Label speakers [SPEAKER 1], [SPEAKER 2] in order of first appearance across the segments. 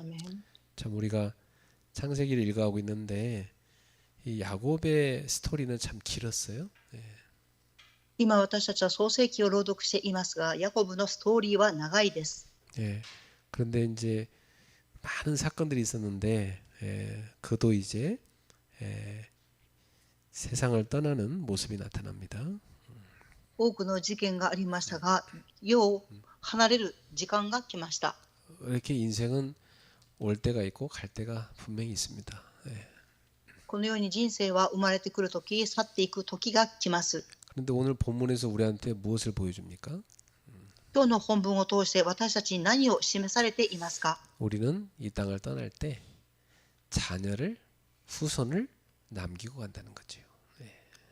[SPEAKER 1] 아멘.
[SPEAKER 2] 참 우리가 창세기를 읽어가고 있는데 이 야곱의 스토리는 참 길었어요.
[SPEAKER 1] 今私たちは創世記を朗読していますが、ヤコブのストーリーは長いです。
[SPEAKER 2] 예. 그런데 이제 많은 사건들이 있었는데 그도 이제 세상을 떠나는 모습이 나타납니다.
[SPEAKER 1] 多くの事件がありましたが、世を離れる時間が来ました。
[SPEAKER 2] 이렇게 인생은 올 때가 있고 갈 때가 분명히 있습니다.
[SPEAKER 1] このように人生は生まれてくるとき、去っていくときが来ます。
[SPEAKER 2] 그런데 오늘 본문에서 우리한테 무엇을 보여줍니까?
[SPEAKER 1] 今日の本文を通して私たちに何を示されていますか？
[SPEAKER 2] 우리는 이 땅을 떠날 때 자녀를 후손을 남기고 간다는 거죠.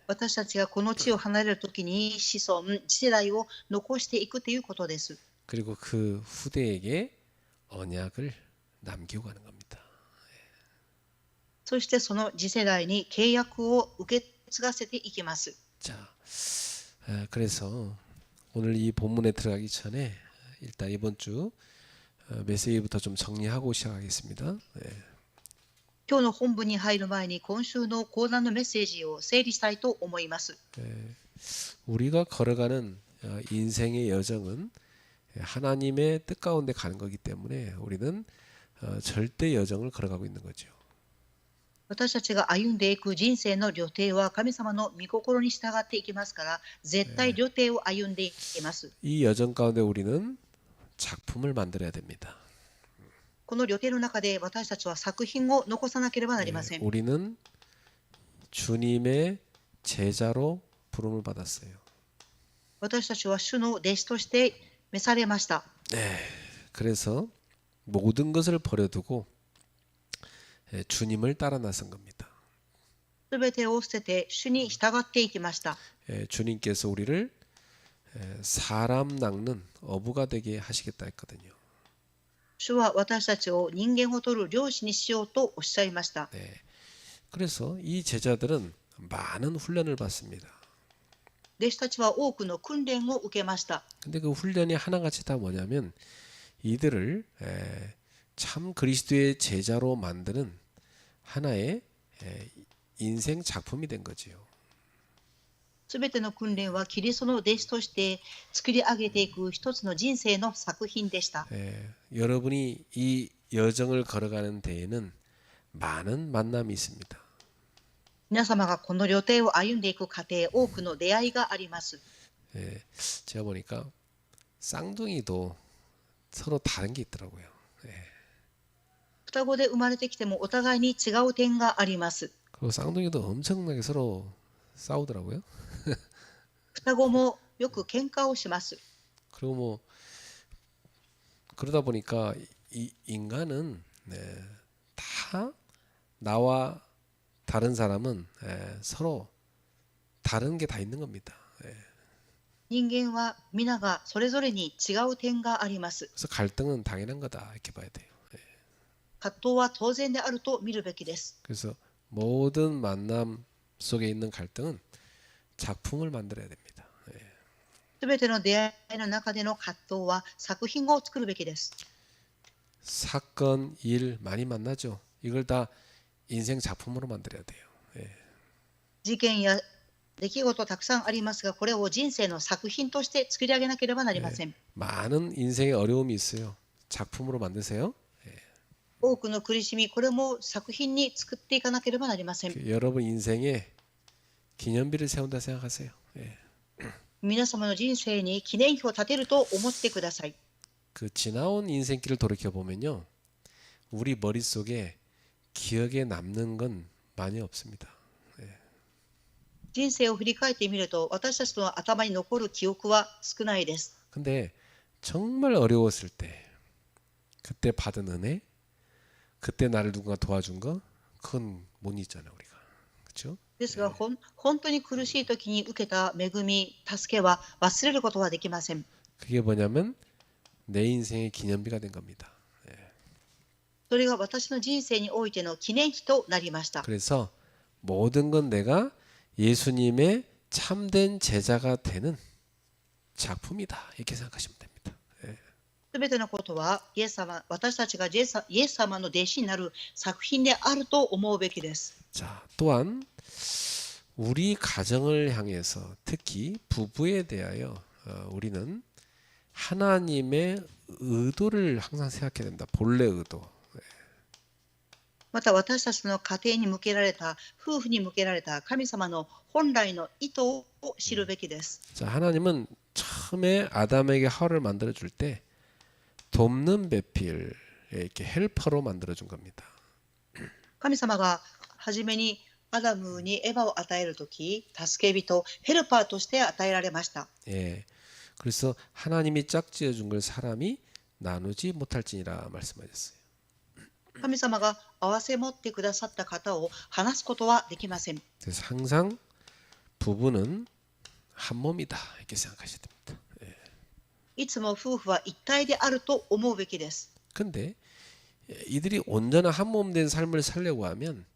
[SPEAKER 1] 私たちがこの地を離れるときに子孫、次世代を残していくということです。
[SPEAKER 2] 그리고 그 후대에게 언약을 남기고 가는 겁니다.
[SPEAKER 1] そしてその次世代に契約を受け継がせていきます。
[SPEAKER 2] 자, 그래서 오늘 이 본문에 들어가기 전에 일단 이번 주 메시지부터 좀 정리하고 시작하겠습니다.
[SPEAKER 1] 今日の本文に入る前に今週の講談のメッセージを整理したいと思います。
[SPEAKER 2] 우리가 걸어가는 인생의 여정은 하나님의 뜻 가운데 가는 거기 때문에 우리는 절대 여정을 걸어가고 있는 거죠.
[SPEAKER 1] 私たちが歩んでいく人生の旅程は神様の御心に従っていきますから、絶対旅程を歩んでいきます。
[SPEAKER 2] 이 여정 가운데 우리는 작품을 만들어야 됩니다.
[SPEAKER 1] この旅程の中で私たちは作品を残さなければなりません。
[SPEAKER 2] 우리는 주님의 제자로 부름을 받았어요.
[SPEAKER 1] 私たちは主の弟子として召されました。
[SPEAKER 2] 그래서 모든 것을 버려두고 주님을 따라 나선 겁니다.
[SPEAKER 1] すべてを捨てて主に従っていきました。
[SPEAKER 2] 주님께서 우리를 사람 낚는 어부가 되게 하시겠다 했거든요.
[SPEAKER 1] 主は私たちを人間を取る漁師にしようとおっしゃいました。
[SPEAKER 2] 그래서 이 제자들은 많은 훈련을 받습니다.
[SPEAKER 1] 弟子たちは多くの訓練を受けました。
[SPEAKER 2] 근데 그 훈련이 하나같이 다 뭐냐면 이들을 참 그리스도의 제자로 만드는 하나의 인생 작품이 된 거지요.
[SPEAKER 1] すべての訓練はキリストの弟子として作り上げていく一つの人生の作品でした。
[SPEAKER 2] 여러분이 이 여정을 걸어가는 데에는 많은 만남이 있습니다.
[SPEAKER 1] 皆様がこの旅程を歩んでいく過程、多くの出会いがあります。
[SPEAKER 2] 제가 보니까 쌍둥이도 서로 다른 게 있더라고요.
[SPEAKER 1] 双子で生まれてきてもお互いに違う点があります。
[SPEAKER 2] 그리고 쌍둥이도 엄청나게 서로 싸우더라고요.
[SPEAKER 1] 双子もよく喧嘩をします。
[SPEAKER 2] 그리고 뭐 그러다 보니까 이 인간은 다 나와 다른 사람은 서로 다른 게 다 있는 겁니다.
[SPEAKER 1] 人間は皆がそれぞれに違う点があります。
[SPEAKER 2] 그래서 갈등은 당연한 거다 이렇게 봐야 돼요.
[SPEAKER 1] 葛藤は当然であると見るべきです。
[SPEAKER 2] 그래서 모든 만남 속에 있는 갈등은 작품을 만들어야 됩니다.
[SPEAKER 1] すべての出会いの中での葛藤は作品を作るべきです。
[SPEAKER 2] 사건, 일 많이 만나죠. 이걸 다 인생 작품으로 만들어야 돼요.
[SPEAKER 1] 事件や出来事たくさんありますが、これを人生の作品として作り上げなければなりません。
[SPEAKER 2] 많은 인생의 어려움이 있어요. 작품으로 만드세요.
[SPEAKER 1] 多くの苦しみ、これも作品に作っていかなければなりません。
[SPEAKER 2] 여러분 인생에 기념비를 세운다 생각하세요.
[SPEAKER 1] 皆様の人生に記念碑を立てると思ってください。
[SPEAKER 2] 그 지나온 인생길을 돌이켜 보면요, 우리 머릿속에 기억에 남는 건 많이 없습니다.
[SPEAKER 1] 人生を振り返ってみると、私たちの頭に残る記憶は少ないです。
[SPEAKER 2] 근데 정말 어려웠을 때, 그때 받은 은혜, 그때 나를 누군가 도와준 거, 그건 못 잊잖아요, 우리가. 그렇죠?
[SPEAKER 1] ですが、本当に苦しい時に受けた恵み、助けは忘れることはできません。
[SPEAKER 2] 그게 뭐냐면 내 인생의 기념비가 된 겁니다.
[SPEAKER 1] それが私の人生においての記念碑となりました。
[SPEAKER 2] 그래서 모든 건 내가 예수님의 참된 제자가 되는 작품이다. 이렇게 생각하시면 됩니다.
[SPEAKER 1] すべてのことはイエス様、私たちがイエス様の弟子になる作品であると思うべきです。
[SPEAKER 2] 자, 또한 우리 가정을 향해서 특히 부부에 대하여 우리는 하나님의 의도를 항상 생각해야 됩니다. 본래 의도.
[SPEAKER 1] また私たちの家庭に向けられた、夫婦に向けられた神様の本来の意図を知るべきです。
[SPEAKER 2] 자, 하나님은 처음에 아담에게 하와를 만들어 줄 때 돕는 배필 이렇게 헬퍼로 만들어 준 겁니다.
[SPEAKER 1] 神様が初めにアダムにエヴァを与えるとき、助け人、ヘルパーとして与えられました。
[SPEAKER 2] 예. 그래서 하나님이 짝지어 준 걸 사람이 나누지 못할지니라 말씀하셨어요.
[SPEAKER 1] 神様が合わせ持ってくださった方を話すことはできません。
[SPEAKER 2] 그래서 항상 부부는 한 몸이다 이렇게 생각하셔야 됩니다.
[SPEAKER 1] いつも夫婦は一体であると思うべきです。
[SPEAKER 2] 근데 이들이 온전한 한 몸 된 삶을 살려고 하면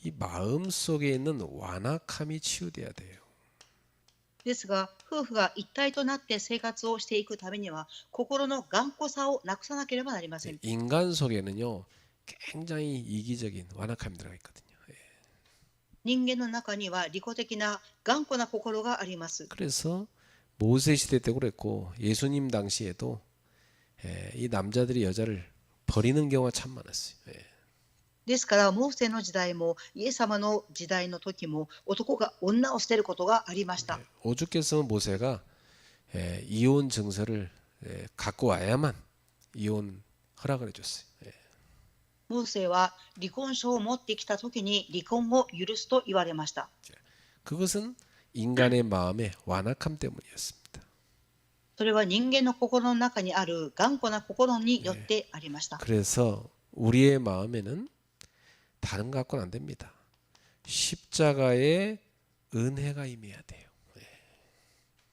[SPEAKER 2] 이 마음 속에 있는 완악함이 치유돼야 돼요.
[SPEAKER 1] ですが、夫婦が一体となって生活をしていくためには、心の頑固さをなくさなければなりません。
[SPEAKER 2] 인간 속에는요 굉장히 이기적인 완악함이 들어가 있거든요.
[SPEAKER 1] 人間の中には利己的な頑固な心があります。
[SPEAKER 2] 그래서 모세 시대 때도 그랬고 예수님 당시에도 이 남자들이 여자를 버리는 경우가 참 많았어요.
[SPEAKER 1] ですから、モーセの時代も、イエス様の時代の時も、男が女を捨てることがありました。
[SPEAKER 2] 오죽했으면 모세가 이혼 증서를 갖고 와야만 이혼 허락을 해줬어요.
[SPEAKER 1] モーセは離婚書を持ってきた時に離婚を許すと言われました。
[SPEAKER 2] 그것은 인간의 마음의 완악함 때문이었습니다.
[SPEAKER 1] それは人間の心の中にある頑固な心によってありました。
[SPEAKER 2] 그래서 우리의 마음에는 다른 것 갖고는 안 됩니다. 십자가의 은혜가 임해야 돼요.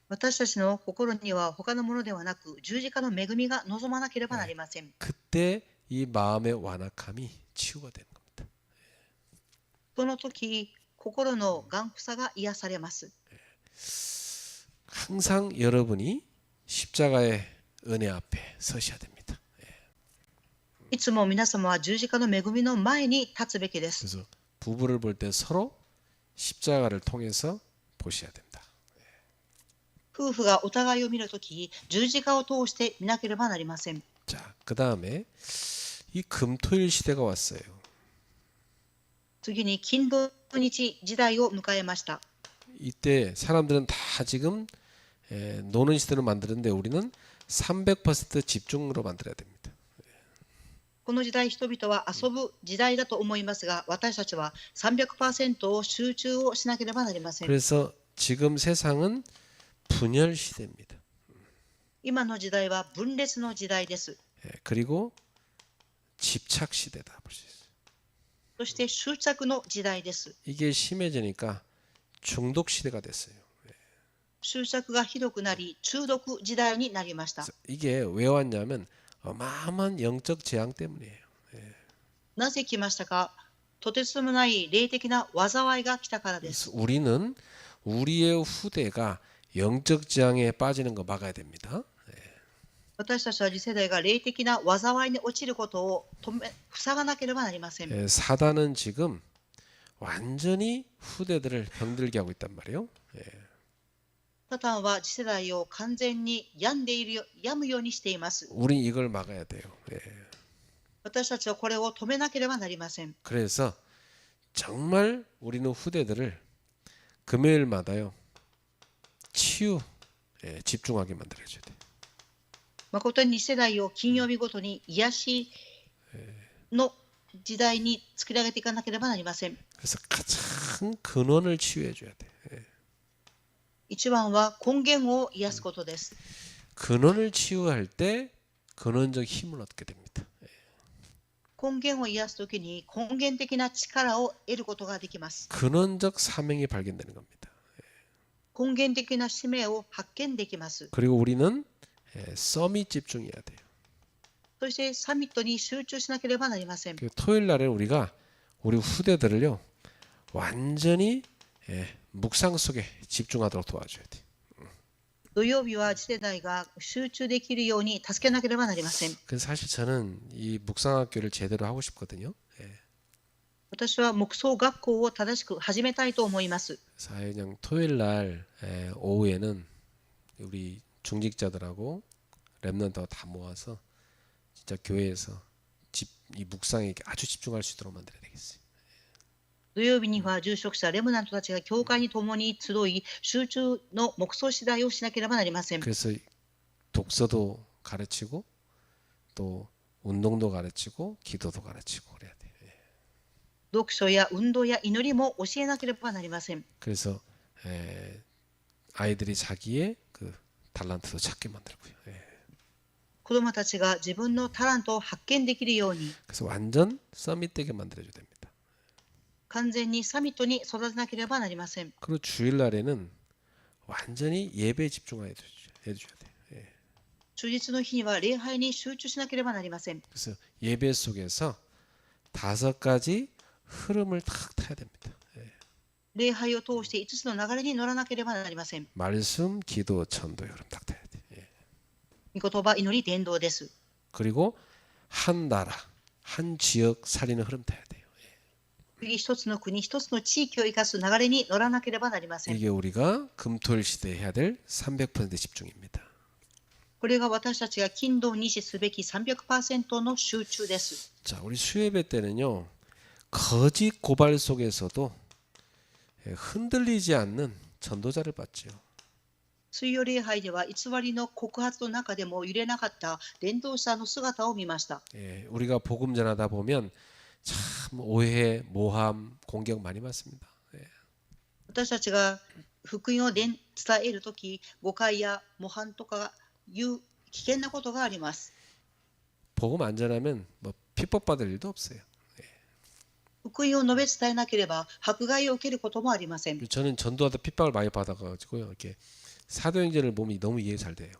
[SPEAKER 1] 私たちの心には他のものではなく十字架の恵みが望まなければなりません。
[SPEAKER 2] 그때 이 마음의 완악함이 치유가 되는 겁니다.
[SPEAKER 1] その時、心の頑固さが癒されます。
[SPEAKER 2] 항상 여러분이 십자가의 은혜 앞에 서셔야 됩니다.
[SPEAKER 1] いつも皆様は十字架の恵みの前に立つべきです。
[SPEAKER 2] 그래서 부부를 볼 때 서로 십자가를 통해서 보셔야 된다.
[SPEAKER 1] 夫婦がお互いを見るとき、十字架を通して見なければなりません。
[SPEAKER 2] 자, 그 다음에 이 금토일 시대가 왔어요.
[SPEAKER 1] 次に金土日時代を迎えました。
[SPEAKER 2] 이때 사람들은 다 지금 노는 시대로 만드는데 우리는 300% 집중으로 만들어야 됩니다.
[SPEAKER 1] この時代、人々は遊ぶ時代だと思いますが、私たちは 300% を集中をしなければなりません。
[SPEAKER 2] 그래서 지금 세상은 분열 시대입니다.
[SPEAKER 1] 今の時代は分裂の時代です。
[SPEAKER 2] 그리고 집착 시대다 볼 수 있어요.
[SPEAKER 1] そして執着の時代です。
[SPEAKER 2] 이게 심해지니까 중독 시대가 됐어요.
[SPEAKER 1] 執着がひどくなり、中毒時代になりました。
[SPEAKER 2] 이게 왜 왔냐면 어마어마한 영적 재앙 때문이에요.
[SPEAKER 1] なぜ来ましたか？とてつもない霊的な災いが来たからです。
[SPEAKER 2] 그래서 우리는 우리의 후대가 영적 재앙에 빠지는 거 막아야 됩니다.
[SPEAKER 1] 私たちは次世代が霊的な災いに落ちることを塞がなければなりません。
[SPEAKER 2] 사단은 지금 완전히 후대들을 병들게 하고 있단 말이에요.
[SPEAKER 1] サタンは次世代を完全に病むようにしています。
[SPEAKER 2] 우린 이걸 막아야 돼요.
[SPEAKER 1] 私たちはこれを止めなければなりません。
[SPEAKER 2] 그래서 정말 우리는 후대들을 금요일마다요 치유 집중하게 만들어줘야 돼요.
[SPEAKER 1] 誠に次世代を金曜日ごとに癒しの時代に作り上げていかなければなりません。
[SPEAKER 2] 그래서 가장 근원을 치유해줘야 돼.
[SPEAKER 1] 一番は根源を癒すことです。
[SPEAKER 2] 근원을 치유할 때 근원적 힘을 얻게 됩니다.
[SPEAKER 1] 根源を癒すときに根源的な力を得ることができます。
[SPEAKER 2] 근원적 사명이 발견되는 겁니다.
[SPEAKER 1] 根源的な使命を発見できます。
[SPEAKER 2] 그리고 우리는 서밋 집중해야 돼요.
[SPEAKER 1] そしてサミットに集中しなければなりません。
[SPEAKER 2] 토요일 날에 우리가 우리 후대들을요 완전히 묵상 속에 집중하도록 도와줘야 돼.
[SPEAKER 1] 土曜日は次世代が集中できるように助けなければなりません。
[SPEAKER 2] 그 사실 저는 이 묵상학교를 제대로 하고 싶거든요. 예.
[SPEAKER 1] 私は黙想学校を正しく始めたいと思います。
[SPEAKER 2] 그래서 그냥 토요일 날 오후에는 우리 중직자들하고 랩런트하고 다 모아서 진짜 교회에서 이 묵상에 아주 집중할 수 있도록 만들어야 되겠어요.
[SPEAKER 1] 土曜日には住職者レムナントたちが教会に共に集い、集中の黙想次第をしなければなりません。
[SPEAKER 2] 그래서 독서도 가르치고 또 운동도 가르치고 기도도 가르치고 그래야 돼.
[SPEAKER 1] 読書や運動や祈りも教えなければなりません。
[SPEAKER 2] 그래서 아이들이 자기의 그 달란트도 찾게 만들고요.
[SPEAKER 1] 子どもたちが自分のタラントを発見できるように、
[SPEAKER 2] 그래서 완전 서밋되게 만들어줘야 됩니다.
[SPEAKER 1] 完全にサミットに育てなければなりません。
[SPEAKER 2] 그리고 주일날에는 완전히 예배에 집중해줘야 돼.
[SPEAKER 1] 終日の日には礼拝に集中しなければなりません。
[SPEAKER 2] 그래서 예배 속에서 5가지 흐름을 탁 타야 됩니다.
[SPEAKER 1] 礼拝を通して5つの流れに乗らなければなりません。
[SPEAKER 2] 말씀, 기도, 전도의 흐름 딱 타야 돼.
[SPEAKER 1] 御言葉、祈り、伝道です。
[SPEAKER 2] 그리고 한 나라, 한 지역 살리는 흐름 타야 돼요.
[SPEAKER 1] 次一つの国、一つの地域を生かす流れに乗らなければなりません。
[SPEAKER 2] 이게 우리가 금토일 시대에 해야 될 300% 집중입니다.
[SPEAKER 1] これが私たちが金土日すべき 300% の集中です。
[SPEAKER 2] 자, 우리 수예배 때는요. 거짓 고발 속에서도 흔들리지 않는 전도자를 봤죠.
[SPEAKER 1] 水曜礼拝では偽りの告発の中でも揺れなかった伝道者の姿を見ました。
[SPEAKER 2] 우리가 복음 전하다 보면 참 오해, 모함, 공격 많이 받습니다.
[SPEAKER 1] 私たちが福音を伝えるとき、誤解や模範とかいう危険なことがあります。
[SPEAKER 2] 복음 안 전하면 뭐 핍박받을 일도 없어요.
[SPEAKER 1] 福音を述べ伝えなければ迫害を受けることもありません。
[SPEAKER 2] 저는 전도하다 핍박을 많이 받아가지고요. 이렇게 사도행전을 보면 너무 이해 잘 돼요.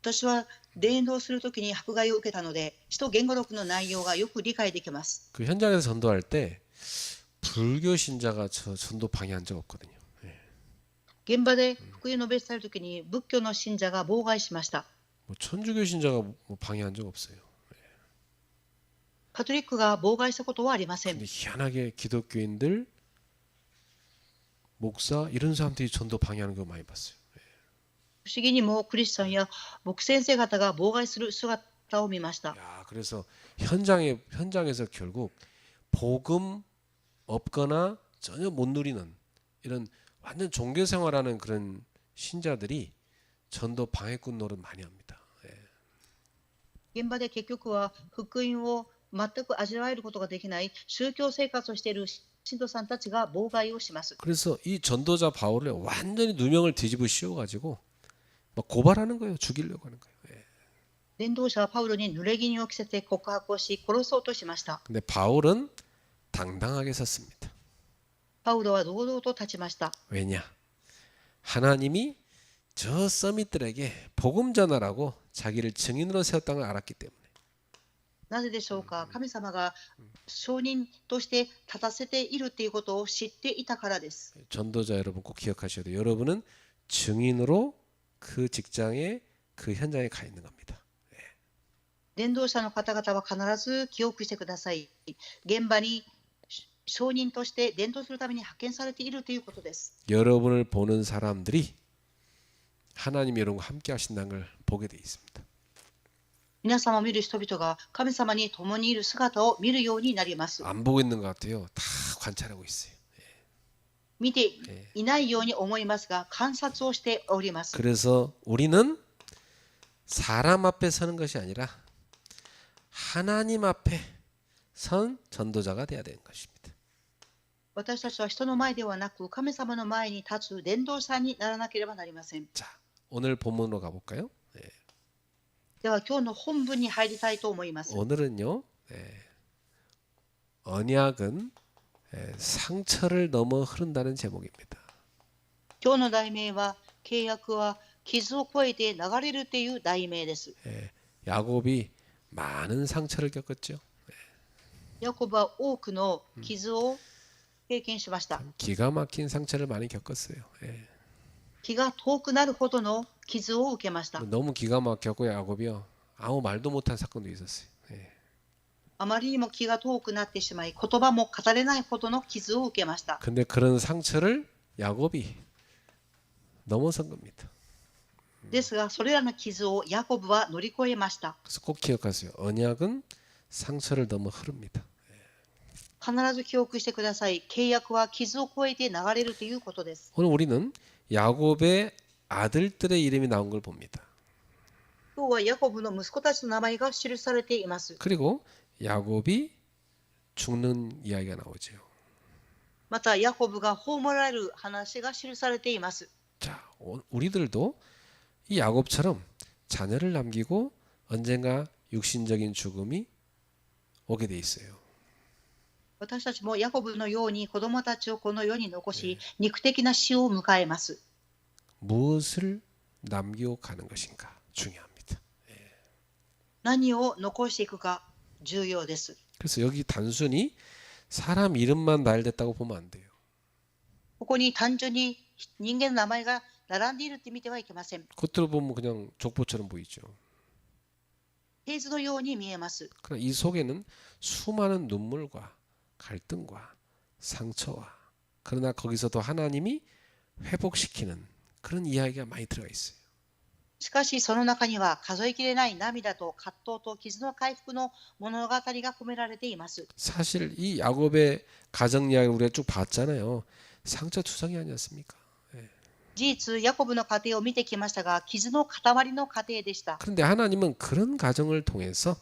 [SPEAKER 1] 私は伝道するときに迫害を受けたので、使徒言語録の内容がよく理解できます。
[SPEAKER 2] 그 현장에서 전도할 때 불교 신자가 저 전도 방해한 적 없거든요.
[SPEAKER 1] 現場で福音を述べ伝えるときに仏教の信者が妨害しました。
[SPEAKER 2] 뭐 천주교 신자가 뭐 방해한 적 없어요.
[SPEAKER 1] カトリックが妨害したことはありません。
[SPEAKER 2] 근데 희한하게 기독교인들, 목사 이런 사람들이 전도 방해하는 거 많이 봤어요.
[SPEAKER 1] 不思議にもクリスチャンや牧先生方が妨害する姿を見ました。
[SPEAKER 2] 야, 그래서 현장에서 결국 복음 없거나 전혀 못 누리는 이런 완전 종교 생활하는 그런 신자들이 전도 방해꾼 노릇 많이 합니다.
[SPEAKER 1] 現場で結局は福音を全く味わえることができない宗教生活をしている信徒さんたちが妨害をします。
[SPEAKER 2] 그래서 이 전도자 바울을 완전히 누명을 뒤집어 씌워가지고 막 고발하는 거예요. 죽이려고 하는 거예요.
[SPEAKER 1] 伝道者はパウロに濡れ衣を着せて告白をし殺そうとしました。
[SPEAKER 2] 근데 바울은 당당하게 섰습니다.
[SPEAKER 1] パウロは堂々と立ちました。
[SPEAKER 2] 왜냐? 하나님이 저 서밋들에게 복음 전하라고 자기를 증인으로 세웠다는 걸 알았기 때문에.
[SPEAKER 1] なぜでしょうか。神様が証人として立たせているということを知っていたからです。
[SPEAKER 2] 전도자 여러분 꼭 기억하셔야 돼요. 여러분은 증인으로 그 직장에 그 현장에 가 있는 겁니다.
[SPEAKER 1] 伝道者の方々は必ず記憶してください。現場に証人として伝道するために派遣されているということです。
[SPEAKER 2] 여러분을 보는 사람들이 하나님이 여러분과 함께 하신다는 걸 보게 돼 있습니다.
[SPEAKER 1] 皆様を見る人々が神様に共にいる姿を見るようになります。
[SPEAKER 2] 안 보고 있는 것 같아요. 다 관찰하고 있어요.
[SPEAKER 1] 見ていないように思いますが観察をしております。
[SPEAKER 2] 그래서 우리는 사람 앞에 서는 것이 아니라 하나님 앞에 선 전도자가 돼야 되는 것입니다.
[SPEAKER 1] 私たちは人の前ではなく神様の前に立つ伝道者にならなければなりません。
[SPEAKER 2] 자, 오늘 본문으로 가볼까요?
[SPEAKER 1] では今日の本文に入りたいと思います。
[SPEAKER 2] 오늘은요, 언약은 상처를 넘어 흐른다는 제목입니다.
[SPEAKER 1] 今日の題名は契約は傷を越えて流れるという題名です。
[SPEAKER 2] 야곱이 많은 상처를 겪었죠.
[SPEAKER 1] ヤコブは多くの傷を経験しました。
[SPEAKER 2] 기가 막힌 상처를 많이 겪었어요.
[SPEAKER 1] 気が遠くなるほどの傷を受けました。
[SPEAKER 2] 너무 기가 막혔고 야곱이요. 아무 말도 못한 사건도 있었어요. 예.
[SPEAKER 1] あまりにも気が遠くなってしまい、言葉も語れないほどの傷を受けました。
[SPEAKER 2] 근데 그런 상처를 야곱이 넘어선 겁니다.
[SPEAKER 1] ですが、それらの傷をヤコブは乗り越えました。
[SPEAKER 2] 그래서 꼭 기억하세요. 언약은 상처를 넘어 흐릅니다.
[SPEAKER 1] 必ず記憶してください。契約は傷を越えて流れるということです。
[SPEAKER 2] 오늘 우리는 야곱의 아들들의 이름이 나온 걸 봅니다.
[SPEAKER 1] 今日はヤコブの息子たちの名前が記されています。
[SPEAKER 2] 그리고 야곱이 죽는 이야기가 나오죠.
[SPEAKER 1] また、ヤコブが葬られる話が記されています。
[SPEAKER 2] 자, 우리들도 이 야곱처럼 자녀를 남기고 언젠가 육신적인 죽음이 오게 돼 있어요.
[SPEAKER 1] 私たちもヤコブのように子供たちをこの世に残し、肉的な死を迎えます。
[SPEAKER 2] 무엇을 남기고 가는 것인가 중요합니다.
[SPEAKER 1] 何を残していくか重要です。
[SPEAKER 2] 그래서 여기 단순히 사람 이름만 나열됐다고 보면 안 돼요.
[SPEAKER 1] ここに単純に人間の名前が並んでいるって見てはいけません。
[SPEAKER 2] 겉으로 보면 그냥 족보처럼 보이죠.
[SPEAKER 1] ページのように見えます。
[SPEAKER 2] 그러나 이 속에는 수많은 눈물과 갈등과 상처와 그러나 거기서도 하나님이 회복시키는 그런 이야기가 많이 들어가 있어요.
[SPEAKER 1] しかしその中には数えきれない涙と葛藤と傷の回復の物語が込められています。
[SPEAKER 2] 사실 이 야곱의 가정 이야기 우리가 쭉 봤잖아요. 상처투성이 아니었습니까?
[SPEAKER 1] 事実、ヤコブの家庭を見てきましたが、傷の塊の家庭でした。
[SPEAKER 2] 그런데 하나님은 그런 가정을 통해서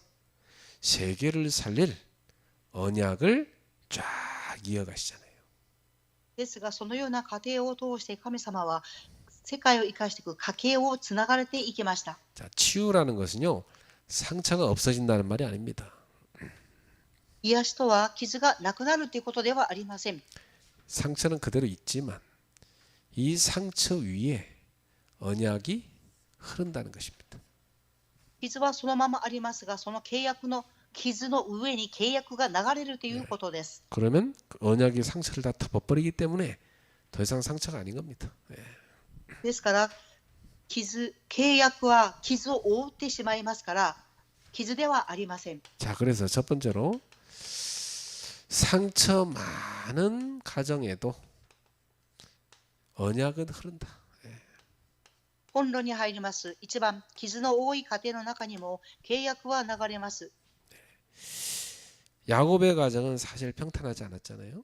[SPEAKER 2] 세계를 살릴 언약을 쫙 이어가시잖아요.
[SPEAKER 1] ですが、そのような家庭を通して神様は世界を生かしていく家系をつながれていきました。
[SPEAKER 2] 자, 치유라는 것은요. 상처가 없어진다는 말이 아닙니다.
[SPEAKER 1] 癒しとは傷がなくなるということではありません。
[SPEAKER 2] 상처는 그대로 있지만 이 상처 위에 언약이 흐른다는 것입니다.
[SPEAKER 1] 傷はそのままありますが、その契約の傷の上に契約が流れるということです。
[SPEAKER 2] 그러면 그 언약이 상처를 다 덮어버리기 때문에 더 이상 상처가 아닌 겁니다.
[SPEAKER 1] ですから契約は傷を覆ってしまいますから傷ではありません。
[SPEAKER 2] 자, 그래서 첫 번째로 상처 많은 가정에도 언약은 흐른다.
[SPEAKER 1] 本論に入ります。一番傷の多い家庭の中にも契約は流れます。
[SPEAKER 2] 야곱의 가정은 사실 평탄하지 않았잖아요.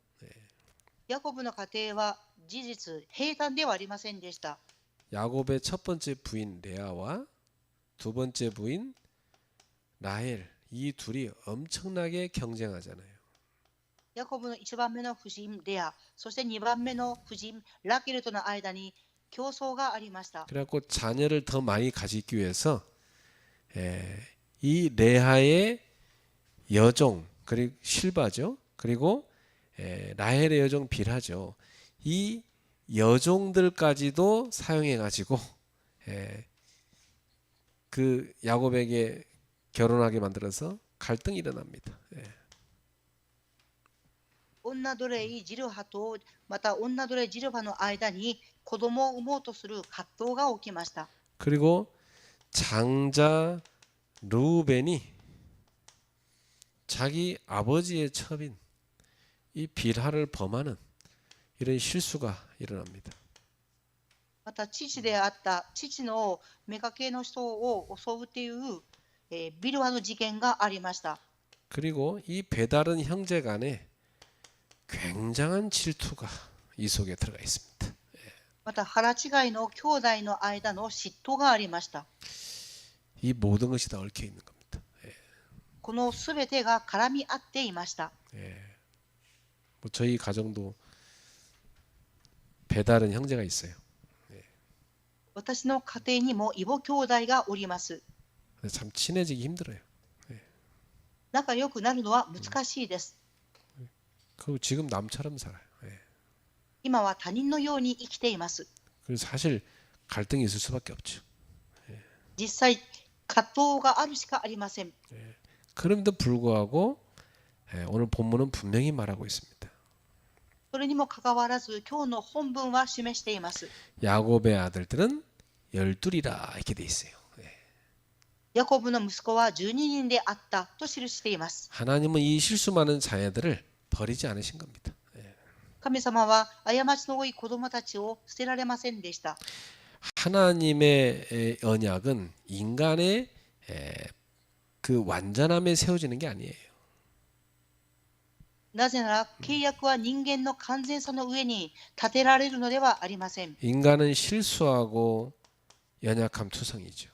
[SPEAKER 1] ヤコブの家庭は事実平坦ではありませんでした。
[SPEAKER 2] 야곱의 첫 번째 부인 레아와 두 번째 부인 라헬 이 둘이 엄청나게 경쟁하잖아요.
[SPEAKER 1] ヤコブの1番目の夫人レア、そして2番目の夫人ラケルとの間に競争がありました。
[SPEAKER 2] 그래갖고 자녀를 더 많이 가지기 위해서 이 레아의 여종 그리고 실바죠. 그리고 라헬의 여종 빌하죠. 이 여종들까지도 사용해 가지고 그 야곱에게 결혼하게 만들어서 갈등이 일어납니다.
[SPEAKER 1] 女奴隷ジルハとまた女奴隷ジルハの間に子供を産もうとする葛藤が起きました。
[SPEAKER 2] 그리고 장자 르우벤이 자기 아버지의 첩인 이 빌하를 범하는 이런 실수가 일어납니다.
[SPEAKER 1] また父であった父の妾の人を襲うという、ビルハの事件がありました。
[SPEAKER 2] 그리고 이 배다른 형제 간에 굉장한 질투가 이 속에 들어가 있습니다.
[SPEAKER 1] また腹違いの兄弟の間の嫉妬がありました。
[SPEAKER 2] 이 모든 것이 다 얽혀 있는 겁니다.
[SPEAKER 1] このすべてが絡み合っていました。
[SPEAKER 2] 뭐 저희 가정도 배다른 형제가 있어요.
[SPEAKER 1] 私の家庭にも異母兄弟がおります。
[SPEAKER 2] 근데 참 친해지기 힘들어요.
[SPEAKER 1] 仲良くなるのは難しいです。
[SPEAKER 2] 그리고 지금 남처럼 살아요.
[SPEAKER 1] 今は他人のように生きています。
[SPEAKER 2] 그래서 사실 갈등이 있을 수밖에 없죠.
[SPEAKER 1] 実際、葛藤があるしかありません。
[SPEAKER 2] 그럼에도 불구하고 오늘 본문은 분명히 말하고 있습니다.
[SPEAKER 1] それにもかかわらず、今日の本文は示しています。
[SPEAKER 2] 야곱의 아들들은 열둘이라 이렇게 돼 있어요.
[SPEAKER 1] ヤコブの息子は12人であったと記しています。
[SPEAKER 2] 하나님은 이 실수 많은 자녀들을 버리지 않으신 겁니다.
[SPEAKER 1] 神様は過ちの多い子供たちを捨てられませんでした。
[SPEAKER 2] 하나님의 언약은 인간의 그 완전함에 세워지는 게 아니에요.
[SPEAKER 1] なぜなら契約は人間の完全さの上に立てられるのではありません。
[SPEAKER 2] 인간은 실수하고 연약함 투성이죠.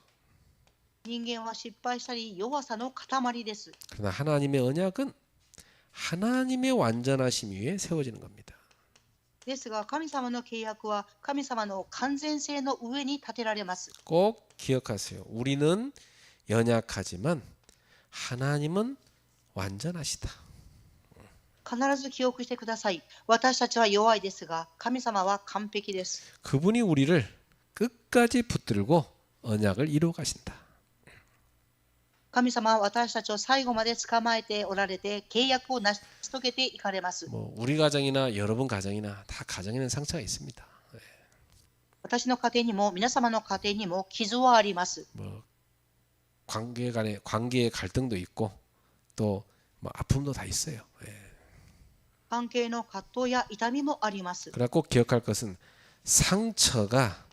[SPEAKER 1] 人間は失敗したり弱さの塊です。
[SPEAKER 2] 그러나 하나님의 언약은 하나님의 완전하심 위에 세워지는 겁니다.
[SPEAKER 1] ですが神様の契約は神様の完全性の上に立てられます。
[SPEAKER 2] 꼭 기억하세요. 우리는 연약하지만 하나님은 완전하시다.
[SPEAKER 1] 必ず記憶してください。私たちは弱いですが神様は完璧です。
[SPEAKER 2] 그분이 우리를 끝까지 붙들고 언약을 이루어 가신다.
[SPEAKER 1] 神様は私たちを最後まで捕まえておられて契約を成し遂げていかれます。
[SPEAKER 2] 뭐 우리 가정이나 여러분 가정이나 다 가정에는 상처가 있습니다.
[SPEAKER 1] 私の家庭にも皆様の家庭にも傷はあります。
[SPEAKER 2] 뭐 관계의 갈등도 있고 또 뭐 아픔도 다 있어요.
[SPEAKER 1] 関係の葛藤や痛みもあります。
[SPEAKER 2] 그러나 꼭 기억할 것은 상처가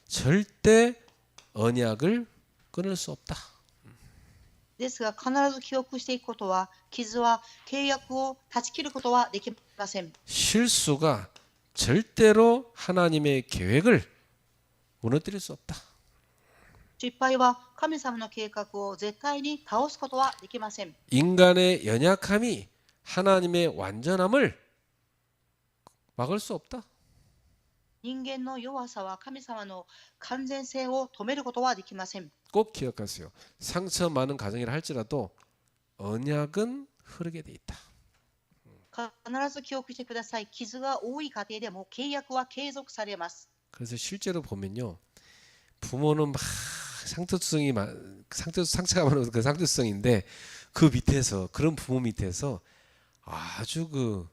[SPEAKER 2] 절대 언약을 끊을 수 없다.
[SPEAKER 1] ですが必ず記憶していくことは傷は契約を断ち切ることはできません。
[SPEAKER 2] 실수가 절대로 하나님의 계획을 무너뜨릴 수 없다.
[SPEAKER 1] 失敗は神様の計画を絶対に倒すことはできません。
[SPEAKER 2] 인간의 연약함이 하나님의 완전함을 막을 수 없다.
[SPEAKER 1] 人間の弱さは神様の完全性を止めることはできません。
[SPEAKER 2] 꼭 기억하세요. 상처 많은 가정이라 할지라도 언약은 흐르게 돼 있다.
[SPEAKER 1] 必ず記憶してください。傷が多い家庭でも契約は継続されます。
[SPEAKER 2] 그래서 실제로 보면요, 부모는 막 상처가 많은 그 상투성인데 그 밑에서 그런 부모 밑에서 아주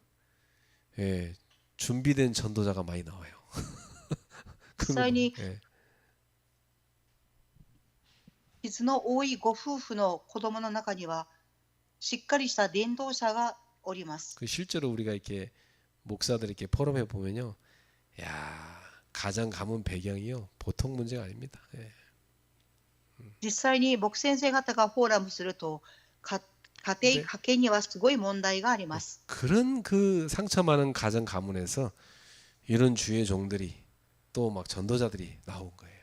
[SPEAKER 2] 준비된 전도자가 많이 나와요.
[SPEAKER 1] 実際に
[SPEAKER 2] 예.
[SPEAKER 1] 傷の多いご夫婦の子供の中にはしっかりした伝道者がおります。
[SPEAKER 2] 그 실제로 우리가 이렇게 목사들 이렇게 포럼해 보면요, 야 가정 가문 배경이요 보통 문제가 아닙니다. 예.
[SPEAKER 1] 実際に牧先生方がフォーラムすると家庭家計にはすごい問題があります。
[SPEAKER 2] 그런 그 상처 많은 가정 가문에서 이런 주의 종들이 또 막 전도자들이 나온 거예요.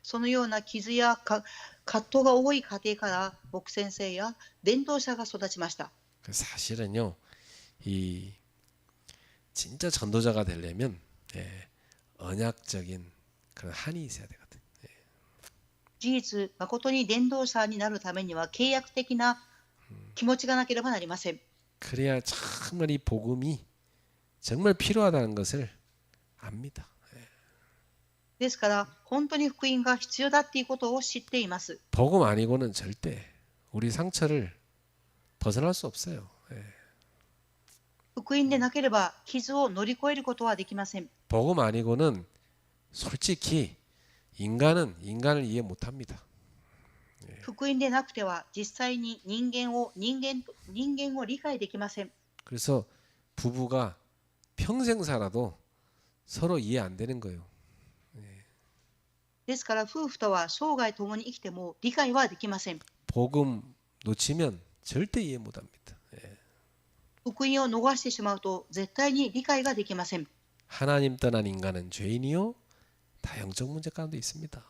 [SPEAKER 1] そのような傷や葛藤が多い家庭から牧先生や伝道者が育ちました。
[SPEAKER 2] 사실은요, 이 진짜 전도자가 되려면 언약적인 그런 한이 있어야 되거든.
[SPEAKER 1] 事実、誠に伝道者になるためには契約的な気持ちがなければなりません。
[SPEAKER 2] 그래야 정말 이 복음이 정말 필요하다는 것을 압니다.
[SPEAKER 1] ですから本当に福音が必要だっていうことを知っています。
[SPEAKER 2] 복음 아니고는 절대 우리 상처를 벗어날 수 없어요.
[SPEAKER 1] 福音でなければ傷を乗り越えることはできません。
[SPEAKER 2] 복음 아니고는 솔직히 인간을 이해 못합니다.
[SPEAKER 1] 福音でなくては実際に人間を理解できません。
[SPEAKER 2] 그래서 부부가 평생 살아도 서로 이해 안 되는 거예요.
[SPEAKER 1] ですから夫婦とは生涯共に生きても理解はできません。
[SPEAKER 2] 복음 놓치면 절대 이해 못 합니다.
[SPEAKER 1] 福音を逃してしまうと絶対に理解ができません。
[SPEAKER 2] 하나님 떠난 인간은 죄인이요 다 영적 문제 가운데 있습니다.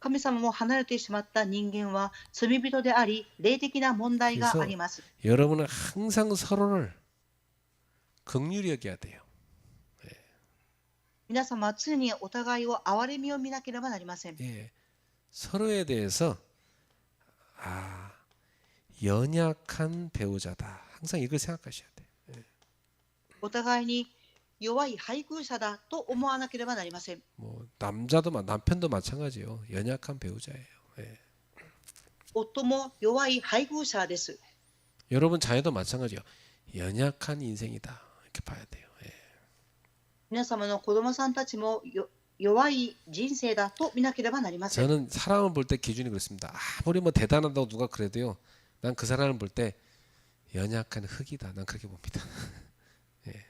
[SPEAKER 1] 神様も離れてしまった人間は罪人であり霊的な問題があります。
[SPEAKER 2] 여러분은 항상 서로를 긍휼히 여겨야 돼요.
[SPEAKER 1] 皆様は常にお互いを憐れみを見なければなりません。
[SPEAKER 2] 서로에 대해서 연약한 배우자다. 항상 이걸 생각하셔야 돼요.
[SPEAKER 1] お互いに弱い配偶者だと思わなければなりません。
[SPEAKER 2] 뭐 남편도 마찬가지요. 연약한 배우자예요.
[SPEAKER 1] 夫も弱い配偶者です。
[SPEAKER 2] 여러분 자녀도 마찬가지요. 연약한 인생이다 이렇게 봐야 돼요.
[SPEAKER 1] 皆様の子供さんたちも弱い人生だと見なければなりません。
[SPEAKER 2] 저는 사람을 볼 때 기준이 그렇습니다. 아무리 뭐 대단하다고 누가 그래도요, 난 그 사람을 볼 때 연약한 흙이다. 난 그렇게 봅니다.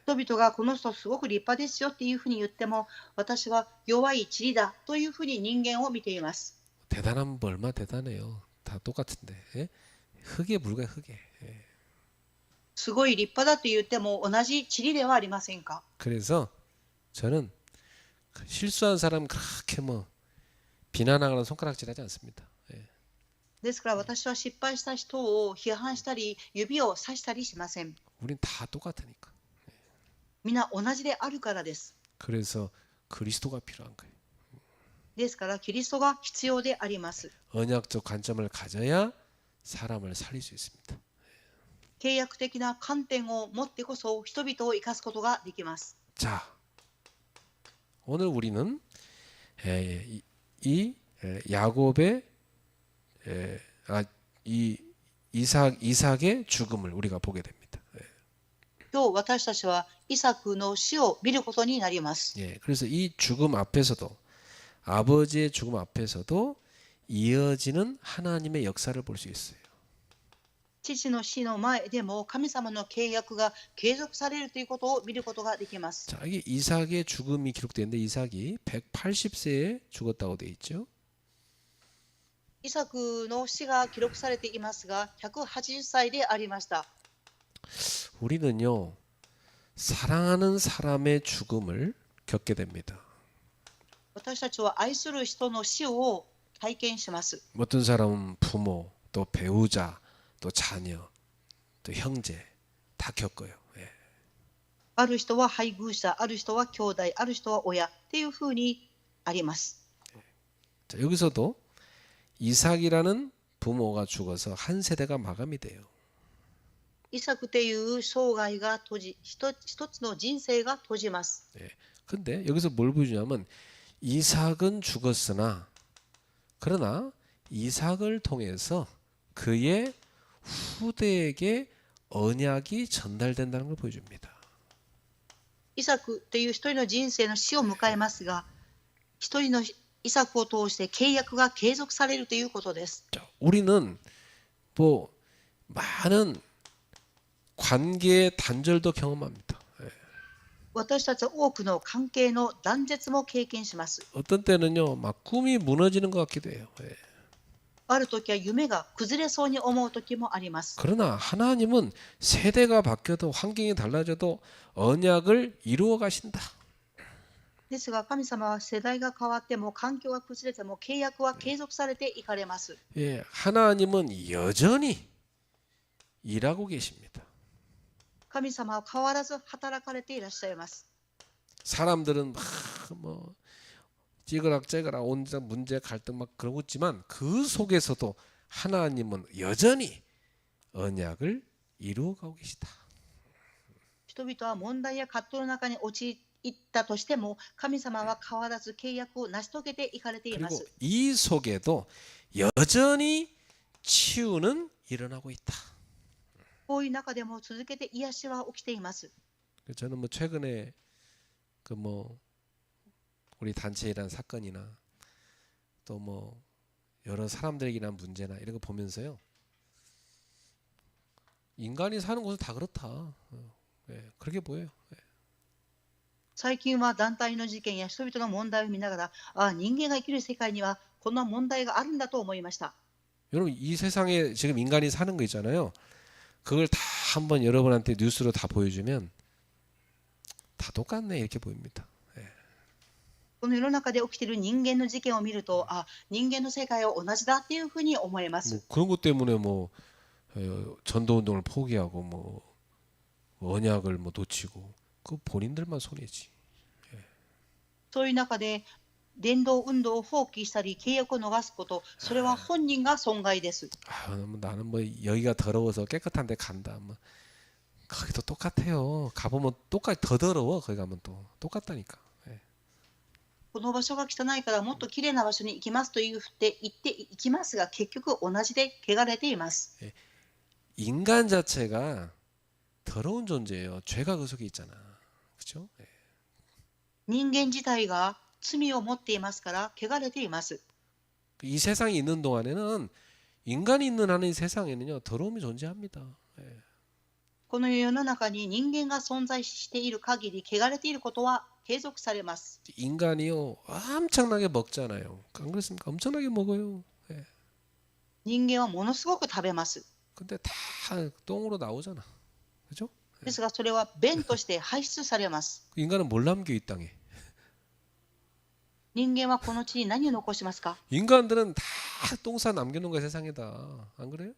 [SPEAKER 1] 人々がこの人すごく立派ですよっていうふうに言っても、私は弱い塵だというふうに人間を見ています。
[SPEAKER 2] 대단하면 뭐 얼마 대단해요. 다 똑같은데. 예? 흙에 불과해 흙에.
[SPEAKER 1] すごい立派だと言っても同じ塵ではありませんか。
[SPEAKER 2] 그래서 저는 실수한 사람 그렇게 뭐 비난하거나 손가락질하지 않습니다.
[SPEAKER 1] ですから私は失敗した人を批判したり指をさしたりしません。
[SPEAKER 2] 우린 다 똑같으니까.
[SPEAKER 1] 皆同じであるからです。
[SPEAKER 2] 그래서 그리스도가 필요한 거예요.
[SPEAKER 1] ですからキリストが必要であります。
[SPEAKER 2] 언약적 관점을 가져야 사람을 살릴 수 있습니다.
[SPEAKER 1] 契約的な観点を持ってこそ人々を生かすことができます。
[SPEAKER 2] 자, 오늘 우리는 이 야곱의 이 이삭의 죽음을 우리가 보게 됩니다.
[SPEAKER 1] 今日私たちはイサクの死を見ることになります。
[SPEAKER 2] 그래서 이 죽음 앞에서도 아버지의 죽음 앞에서도 이어지는 하나님의 역사를 볼 수 있어요.
[SPEAKER 1] 父の死の前でも神様の契約が継続されるということを見ることができます。
[SPEAKER 2] 자, 이게 이삭의 죽음이 기록되는데 이삭이 180세에 죽었다고 돼 있죠.
[SPEAKER 1] イサクの死が記録されていますが、180歳でありました。
[SPEAKER 2] 우리는요, 사랑하는 사람의 죽음을 겪게 됩니다.
[SPEAKER 1] 私たちは愛する人の死を体験します。
[SPEAKER 2] 어떤 사람은 부모, 또 배우자, 또 자녀, 또 형제 다 겪어요.
[SPEAKER 1] ある人は配偶者、ある人は兄弟、ある人は親っていうふうにあります。
[SPEAKER 2] 자, 여기서도 이삭이라는 부모가 죽어서 한 세대가 마감이 돼요.
[SPEAKER 1] イサクという生涯が閉じ、一つの人生が閉じます。
[SPEAKER 2] 근데 여기서 뭘 보여주냐면 이삭은 죽었으나 그러나 이삭을 통해서 그의 후대에게 언약이 전달된다는 걸 보여줍니다.
[SPEAKER 1] イサクという一人の人生の死を迎えますが、一人のイサクを通して契約が継続されるということです。
[SPEAKER 2] 자, 우리는 뭐 많은 관계의 단절도 경험합니다.
[SPEAKER 1] 私たちは多くの関係の断絶も経験します。
[SPEAKER 2] 어떤 때는요, 막 꿈이 무너지는 것 같기도 해요.
[SPEAKER 1] ある時は夢が崩れそうに思う時もあります。
[SPEAKER 2] 그러나 하나님은 세대가 바뀌어도 환경이 달라져도 언약을 이루어 가신다.
[SPEAKER 1] ですが神様は世代が変わっても環境が崩れても契約は継続されていかれます。
[SPEAKER 2] 하나님은 여전히 일하고 계십니다.
[SPEAKER 1] 神様は変わらず働かれていらっしゃいます。
[SPEAKER 2] 사람들은 막 뭐 찌그락찌그락 온갖 문제 갈등 막 그러고 있지만 그 속에서도 하나님은 여전히 언약을 이루어가고 계시다.
[SPEAKER 1] 人々は問題や葛藤の中に陥ったとしても神様は変わらず契約を成し遂げていかれていま
[SPEAKER 2] 그리고
[SPEAKER 1] す。
[SPEAKER 2] 이 속에도 여전히 치유는 일어나고 있다.
[SPEAKER 1] こういう中でも続けて癒しは起きています。
[SPEAKER 2] 저는 뭐 최근에 그 뭐 우리 단체에 일어난 사건이나 또 뭐 여러 사람들에게 일어난 문제나 이런 거 보면서요, 인간이 사는 곳은 다 그렇다. 그렇게 보여요.
[SPEAKER 1] 最近は団体の事件や人々の問題を見ながら、ああ、人間が生きる世界にはこんな問題があるんだと思いました。
[SPEAKER 2] 여러분 이 세상에 지금 인간이 사는 거 있잖아요. 그걸 다 한번 여러분한테 뉴스로 다 보여주면 다 똑같네 이렇게 보입니다.
[SPEAKER 1] この世の中で起きている人間の事件を見ると、あ、人間の世界は同じだっていうふうに思えま
[SPEAKER 2] 뭐
[SPEAKER 1] す。
[SPEAKER 2] 그런 것 때문에 뭐 전도 운동을 포기하고 뭐 언약을 뭐 놓치고 그 본인들만 손해지.
[SPEAKER 1] そういう中で伝道運動を放棄したり契約を逃すこと、それは本人が損害です。
[SPEAKER 2] 나는 뭐 여기가 더러워서 깨끗한 데 간다. 뭐 거기도 똑같아요. 가보면 똑같이 더 더러워. 거기 가면 또 똑같다니까.
[SPEAKER 1] この場所が汚いからもっときれいな場所に行きますと言って行きますが、結局同じで汚れています。
[SPEAKER 2] 인간 자체가 더러운 존재예요. 죄가 그 속에 있잖아. 그렇죠?
[SPEAKER 1] 人間自体が罪を持っていますから、汚れています。
[SPEAKER 2] 이 세상이 있는 동안에는 인간이 있는 한은 이 세상에는요 더러움이 존재합니다.
[SPEAKER 1] この世の中に人間が存在している限り、汚れていることは継続されます。
[SPEAKER 2] 인간이요 엄청나게 먹잖아요. 안 그렇습니까? 엄청나게 먹어요.
[SPEAKER 1] 人間はものすごく食べます。
[SPEAKER 2] 근데 다 똥으로 나오잖아. 그죠?
[SPEAKER 1] ですが、それは便として排出されます。
[SPEAKER 2] 인간은 뭘 남겨 이 땅에?
[SPEAKER 1] 人間はこの地に何を残しますか？
[SPEAKER 2] 인간들은 다 똥싸 남겨놓은 거야 세상에다. 안 그래요?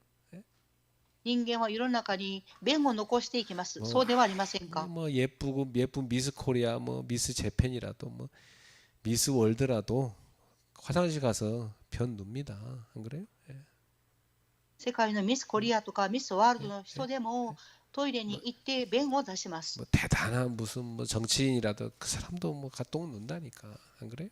[SPEAKER 1] 人間は世の中に便を残していきます。
[SPEAKER 2] 어,
[SPEAKER 1] そうではありませんか？
[SPEAKER 2] 뭐 예쁘고 예쁜 미스 코리아 뭐 미스 재팬이라도 뭐 미스 월드라도 화장실 가서 변 눕니다. 안 그래요?
[SPEAKER 1] 世界のミスコリアとかミスワールドの人でもトイレに行って便を出します。
[SPEAKER 2] 뭐 대단한 무슨 뭐 정치인이라도 그 사람도 뭐 똥 눈다니까. 안 그래요?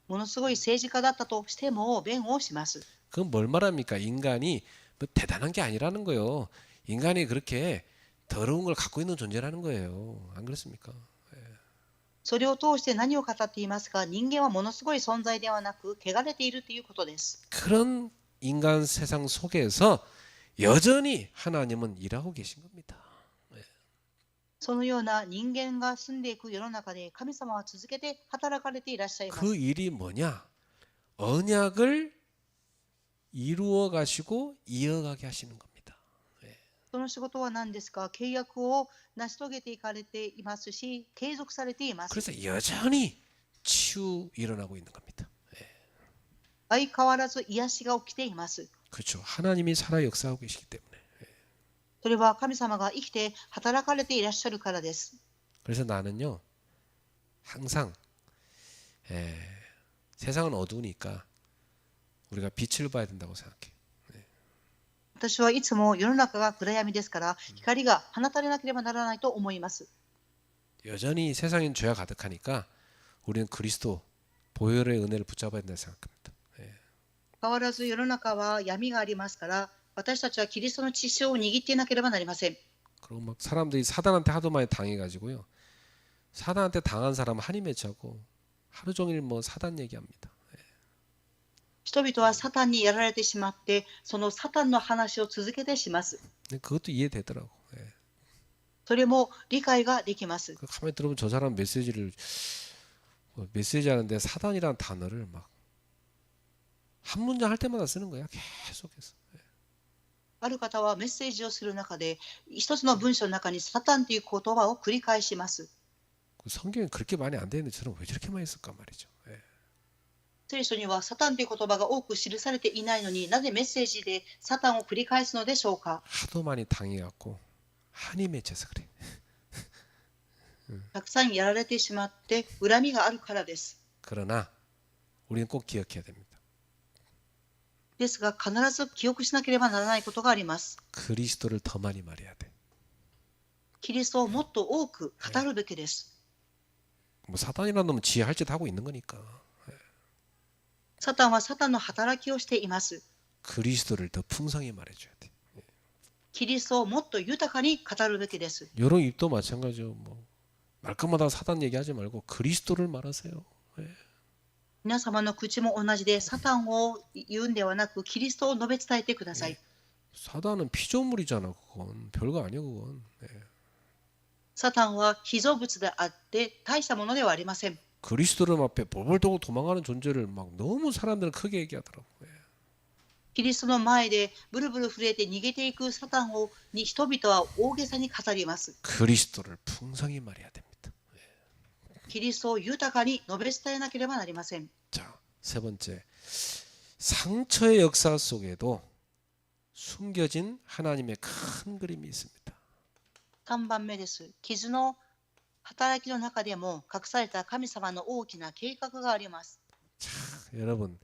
[SPEAKER 1] ものすごい政治家だったとしても便をします。
[SPEAKER 2] 그건 뭘 말합니까? 인간이 뭐 대단한 게 아니라는 거예요. 인간이 그렇게 더러운 걸 갖고 있는 존재라는 거예요. 안 그렇습니까?
[SPEAKER 1] それを通して何を語っていますか？人間はものすごい存在ではなく、汚れているということです。
[SPEAKER 2] 그런 인간 세상 속에서 여전히 하나님은 일하고 계신 겁니다.
[SPEAKER 1] そのような人間が住んでいく世の中で、神様は続けて働かれていらっしゃいます。
[SPEAKER 2] 그 일이 뭐냐? 언약을 이루어 가시고 이어가게 하시는 겁니다.
[SPEAKER 1] その仕事は何ですか？契約を成し遂げていかれていますし、継続されています。
[SPEAKER 2] 그래서 여전히 치유 일어나고 있는 겁니다.
[SPEAKER 1] 相変わらず癒しが起きています。
[SPEAKER 2] 그렇죠. 하나님이 살아 역사하고 계시기 때문에.
[SPEAKER 1] それは神様が生きて働かれていらっしゃるからです。
[SPEAKER 2] 그래서 나는요 항상 세상은 어두우니까 우리가 빛을 봐야 된다고 생각해.
[SPEAKER 1] 私はいつも世の中が暗闇ですから、光が放たれなければならないと思います。
[SPEAKER 2] 여전히 세상엔 죄가 가득하니까 우리는 그리스도 보혈의 은혜를 붙잡아야 된다고 생각합니다.
[SPEAKER 1] 変わらず世の中は闇がありますから、私たちはキリストの血潮を握っていなければなりません。
[SPEAKER 2] 그리고 막 사람들이 사단한테 하도 많이 당해가지고요. 사단한테 당한 사람은 한이 맺혀고 하루 종일 뭐 사단 얘기합니다.
[SPEAKER 1] 人々はサタンにやられてしまって、そのサタンの話を続けてします。
[SPEAKER 2] 근데 그것도 이해되더라고.
[SPEAKER 1] それも理解ができます。
[SPEAKER 2] 가만히 들어보면 저 사람 메시지 하는데 사단이라는 단어를 막 한 문장 할 때마다 쓰는 거야. 계속해서.
[SPEAKER 1] ある方はメッセージをする中で、一つの文章の中にサタンという言葉を繰り返します。
[SPEAKER 2] 성경에 그렇게 많이 안 되는데 저는 왜 저렇게 많이 쓸까 말이죠.
[SPEAKER 1] 聖書にはサタンという言葉が多く記されていないのに、なぜメッセージでサタンを繰り返すのでしょうか？
[SPEAKER 2] 하도 많이 당해갖고 한이 맺혀서 그래.
[SPEAKER 1] たくさんやられてしまって恨みがあるからです。
[SPEAKER 2] 그러나 우리는 꼭 기억해야 됩니다.
[SPEAKER 1] ですが、必ず記憶しなければならないことがあります。
[SPEAKER 2] 그리스도를 더 많이 말해야 돼.
[SPEAKER 1] キリストをもっと多く語るべきです。
[SPEAKER 2] 뭐 사단이라는 놈은 지 할 짓 하고 있는 거니까.
[SPEAKER 1] サタンはサタンの働きをしています。
[SPEAKER 2] 그리스도를 더 풍성히 말해줘야 돼.
[SPEAKER 1] キリストをもっと豊かに語るべきです。
[SPEAKER 2] 여러 입도 마찬가지요. 뭐 말끝마다 사단 얘기하지 말고 그리스도를 말하세요.
[SPEAKER 1] 皆様の口も同じで、サタンを言うんではなく、キリストを述べ伝えてください。
[SPEAKER 2] 사단은 피조물이잖아. 그건 별거 아니야 그건.
[SPEAKER 1] サタンは被造物であって大したものではありません。
[SPEAKER 2] 그리스도를 앞에 볼볼 떠고 도망가는 존재를 막 너무 사람들은 크게 얘기하더라고.
[SPEAKER 1] キリストの前でブルブル震えて逃げていくサタンに人々は大げさに語ります。
[SPEAKER 2] 그리스도를 풍성히 말해야 됩니다.
[SPEAKER 1] キリストを豊かに述べ伝えなければなりません。
[SPEAKER 2] 자, 세 번째. 상처의 역사 속에도 숨겨진 하나님의 큰 그림이 있습니다.
[SPEAKER 1] 3番目です。傷の働きの中でも隠された神様の大きな計画があります。
[SPEAKER 2] 자, 여러분,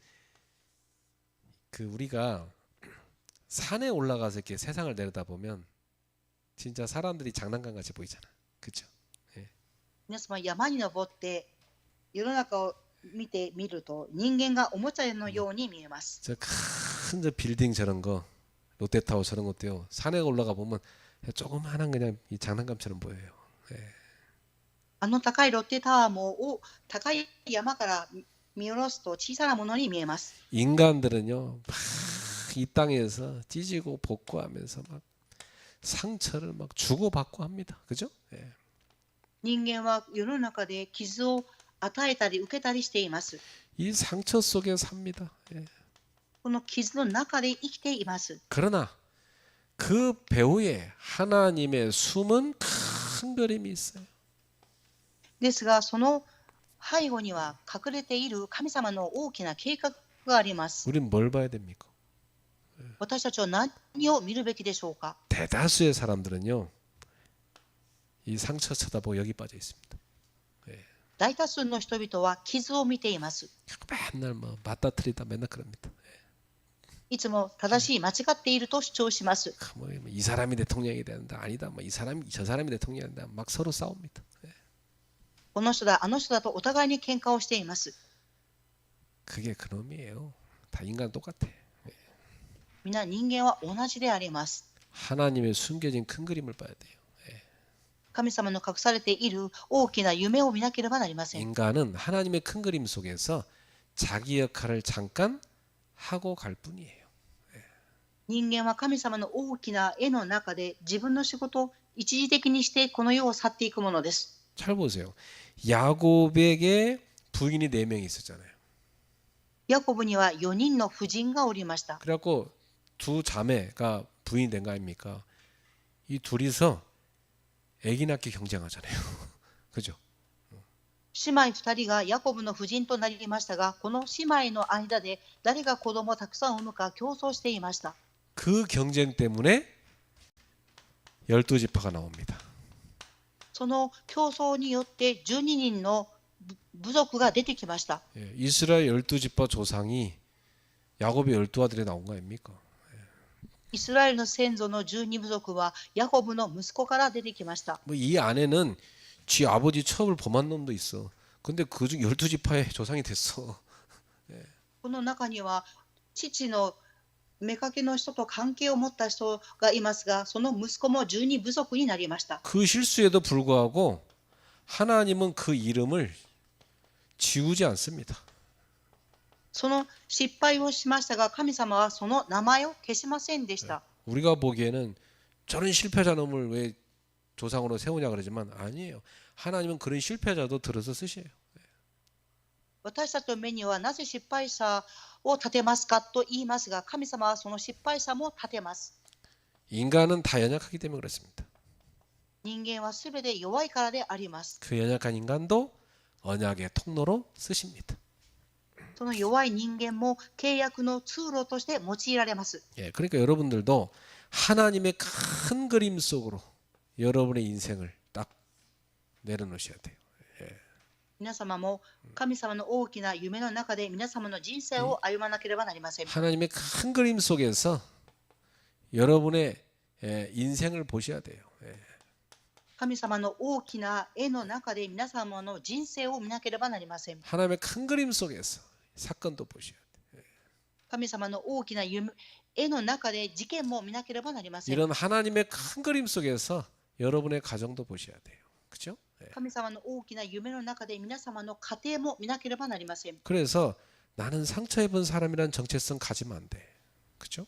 [SPEAKER 2] 우리가 산에 올라가서 이렇게 세상을 내려다보면 진짜 사람들이 장난감 같이 보이잖아, 그렇죠?
[SPEAKER 1] 皆様、山に登って世の中を見てみると、人間がおもちゃのように見えます。
[SPEAKER 2] 저 큰 저 빌딩 저런 거, 롯데타워 저런 것도요. 산에 올라가 보면 조그마한 그냥 이 장난감처럼 보여요.
[SPEAKER 1] あの高いロッテタワーも高い山から見下ろすと小さなものに見えます。
[SPEAKER 2] 인간들은요, 막 이 땅에서 찢고 복구하면서 막 상처를 막 주고받고 합니다. 그죠? 예.
[SPEAKER 1] 人間は世の中で傷を与えたり受けたりしています。
[SPEAKER 2] 이 상처 속에 삽니다. 예.
[SPEAKER 1] この傷の中で生きています。
[SPEAKER 2] 그러나 그 배후에 하나님의 숨은 큰 그림이 있어요.
[SPEAKER 1] ですが、その背後には隠れている神様の大きな計画があります。
[SPEAKER 2] 우린 뭘 봐야 됩니까?
[SPEAKER 1] 私たちは何を見るべきでしょうか。
[SPEAKER 2] 대다수의 사람들은요, 이 상처 쳐다보고 여기 빠져 있습니다.
[SPEAKER 1] 大多数の人々は傷を見ています。
[SPEAKER 2] 맨날 뭐 맞다 틀리다 맨날 그럽니다.
[SPEAKER 1] いつも正しい間違っていると主張します。
[SPEAKER 2] 뭐 이 사람이 대통령이 된다 아니다 뭐 이 사람이 저 사람이 대통령이 된다 막 서로 싸웁니다.
[SPEAKER 1] この人だ、あの人だとお互いに喧嘩をしています。
[SPEAKER 2] 그게 그놈이에요. 다 인간 똑같아.
[SPEAKER 1] 皆人間は同じであります。
[SPEAKER 2] 하나님의 숨겨진 큰 그림을 봐야 돼요.
[SPEAKER 1] 神様の隠されている大きな夢を見なければなりません。
[SPEAKER 2] 인간은 하나님의 큰 그림 속에서 자기 역할을 잠깐 하고 갈 뿐이에요.
[SPEAKER 1] 人間は神様の大きな絵の中で自分の仕事を一時的にしてこの世を去っていくものです。
[SPEAKER 2] 잘 보세요. 야곱에게 부인이 4명이 있었잖아요.
[SPEAKER 1] ヤコブには4人の婦人がおりました。
[SPEAKER 2] 그래갖고 두 자매가 부인이 된 거 아닙니까? 이 둘이서 아기 낳기 경쟁하잖아요. 그죠?
[SPEAKER 1] 姉妹2人がヤコブの婦人となりましたが、この姉妹の間で誰が子供をたくさん産むか競争していました。
[SPEAKER 2] 그 경쟁 때문에 12지파가 나옵니다.
[SPEAKER 1] その競争によって12人の部族が出てきました。
[SPEAKER 2] 이스라엘 12지파 조상이 야곱의 12아들에 나온 거 아닙니까?
[SPEAKER 1] イスラエルの先祖の12部族はヤコブの息子から出てきました。
[SPEAKER 2] 뭐 이 안에는 지 아버지 처음을 범한 놈도 있어. 근데 그중 12지파의 조상이 됐어.
[SPEAKER 1] この中には父の妾の人と関係を持った人がいますが、その息子も12部族になりました。
[SPEAKER 2] 그 실수에도 불구하고 하나님은 그 이름을 지우지 않습니다.
[SPEAKER 1] その失敗をしましたが、神様はその名前を消しませんでした。
[SPEAKER 2] 우리가 보기에는 저런 실패자 놈을 왜 조상으로 세우냐 그러지만 아니에요. 하나님은 그런 실패자도 들어서 쓰셔요.
[SPEAKER 1] 私たちの目にはなぜ失敗者を立てますかと言いますが、神様はその失敗者も立てます。
[SPEAKER 2] 인간은 다 연약하기 때문에 그렇습니다.
[SPEAKER 1] 人間はすべて弱いからであります。
[SPEAKER 2] 그 연약한 인간도 언약의 통로로 쓰십니다.
[SPEAKER 1] その弱い人間も契約の通路として用いられます。
[SPEAKER 2] 예, 그러니까 여러분들도 하나님의 큰 그림 속으로 여러분의 인생을 딱 내려놓으셔야 돼요.
[SPEAKER 1] 皆様も神様の大きな夢の中で皆様の人生を歩まなければなりません。
[SPEAKER 2] 하나님의 큰 그림 속에서 여러분의 인생을 보셔야 돼요.
[SPEAKER 1] 神様の大きな絵の中で皆様の人生を見なければなりません。
[SPEAKER 2] 하나님의 큰 그림 속에서 사건도 보셔야 돼요.
[SPEAKER 1] 神様の大きな絵の中で事件も見なければなりません。
[SPEAKER 2] 이런 하나님의 큰 그림 속에서 여러분의 가정도 보셔야 돼요. 그렇죠?
[SPEAKER 1] 神様の大きな夢の中で皆様の家庭も見なければなりません。
[SPEAKER 2] 그래서 나는 상처 입은 사람이란 정체성 가지면 안 돼. 그렇죠?